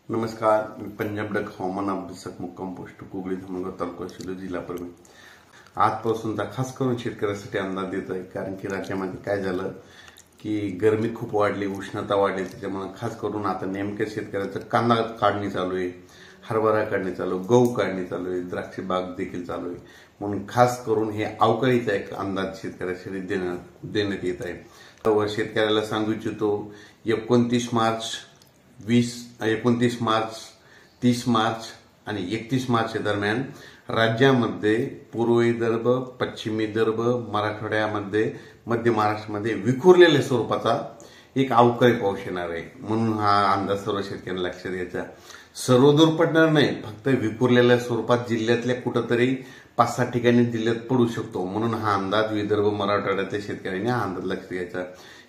नमस्कार, मी पंजाब डक हवामान अभ्यासक मुक्काम पोस्ट कुगळी धामणगाव तालुका शिलो जिल्हा परभणी. आजपासूनचा खास करून शेतकऱ्यासाठी अंदाज देत आहे. कारण की राज्यामध्ये काय झालं की गरमी खूप वाढली, उष्णता वाढली, त्याच्यामुळे खास करून आता नेमक्या शेतकऱ्याचं कांदा काढणी चालू आहे, हरभरा काढणी चालू आहे, गहू काढणी चालू आहे, द्राक्ष बाग देखील चालू आहे. म्हणून खास करून हे अवकाळीचा एक अंदाज शेतकऱ्यासाठी देण्यात येत आहे. तर शेतकऱ्याला सांगू इच्छितो 29 मार्च 30 मार्च आणि 31 मार्च दरम्यान राज्यामध्ये पूर्व विदर्भ, पश्चिम विदर्भ, मराठवाड्यामध्ये, मध्य महाराष्ट्रामध्ये विखुरलेल्या स्वरूपाचा एक अवकाळी पाऊस येणार आहे. म्हणून हा अंदाज सर्व शेतकऱ्यांना लक्षात घ्यायचा. सर्वदूर पडणार नाही, फक्त विखुरलेल्या स्वरूपात जिल्ह्यातल्या कुठंतरी 5-6 ठिकाणी जिल्ह्यात पडू शकतो. म्हणून हा अंदाज विदर्भ, मराठवाड्यातल्या शेतकऱ्यांनी हा अंदाज लक्षात घ्यायचा.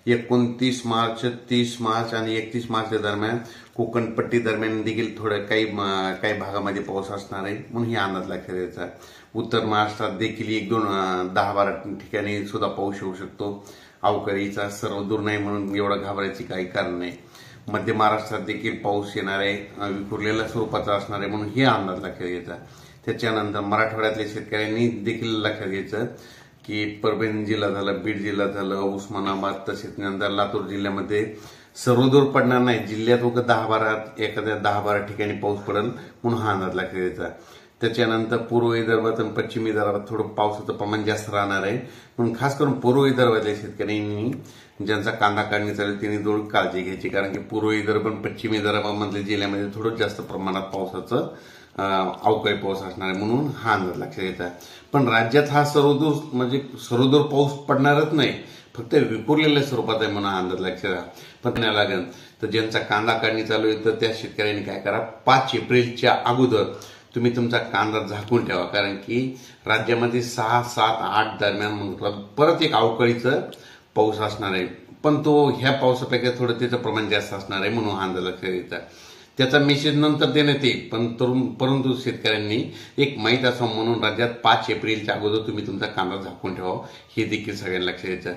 29 मार्च, 30 मार्च आणि 31 मार्च दरम्यान कोकणपट्टी दरम्यान देखील थोडं काही भागामध्ये पाऊस असणार आहे. म्हणून हे अंदाज लक्षात घ्यायचा. उत्तर महाराष्ट्रात देखील 1-2 10-12 ठिकाणी सुद्धा पाऊस होऊ शकतो. अवकाळीचा सर्व दूर नाही म्हणून एवढं घाबरायची काही कारण नाही. मध्य महाराष्ट्रात देखील पाऊस येणार आहे, विखुरलेल्या स्वरूपाचा असणार आहे. म्हणून हे अंदाज लक्षात घ्यायचा. त्याच्यानंतर मराठवाड्यातल्या शेतकऱ्यांनी देखील लक्षात घ्यायचं की परभणी जिल्हा झालं, बीड जिल्हा झालं, उस्मानाबाद, तसेच नंतर लातूर जिल्ह्यामध्ये सर्वदूर पडणार नाही. जिल्ह्यात एखाद्या 10-12 ठिकाणी पाऊस पडेल. म्हणून हा अंदाज लक्षात घ्यायचा. त्याच्यानंतर पूर्व विदर्भात आणि पश्चिम विदर्भात थोडं पावसाचं प्रमाण जास्त राहणार आहे. म्हणून खास करून पूर्व विदर्भातल्या शेतकऱ्यांनी ज्यांचा कांदा काढणी चालेल त्यांनी जवळ काळजी घ्यायची. कारण की पूर्व विदर्भ आणि पश्चिम विदर्भामधल्या जिल्ह्यामध्ये थोडं जास्त प्रमाणात पावसाचं अवकाळी पाऊस असणार आहे. म्हणून हा अंदाज लक्षात घ्यायचा. पण राज्यात हा सर्वदूर पाऊस पडणारच नाही, फक्त विखुरलेल्या स्वरूपात आहे. म्हणून हा अंदाज लक्षात पण लागेल. तर ज्यांचा कांदा काढणी चालू आहे तर त्या शेतकऱ्यांनी काय करा, 5 एप्रिलच्या अगोदर तुम्ही तुमचा कांदा झाकून ठेवा. कारण की राज्यामध्ये 6, 7, 8 दरम्यान परत एक अवकाळीचं पाऊस असणार आहे. पण तो ह्या पावसापेक्षा थोडं त्याचं प्रमाण जास्त असणार आहे. म्हणून हा अंदाज लक्षात घ्यायचा. त्याचा मेसेज नंतर देण्यात येईल, परंतु शेतकऱ्यांनी एक माहीत असावं म्हणून राज्यात 5 एप्रिलच्या अगोदर तुम्ही तुमचा कांदा झाकून ठेवा. हे देखील सगळ्यांना लक्षात घ्यायचं.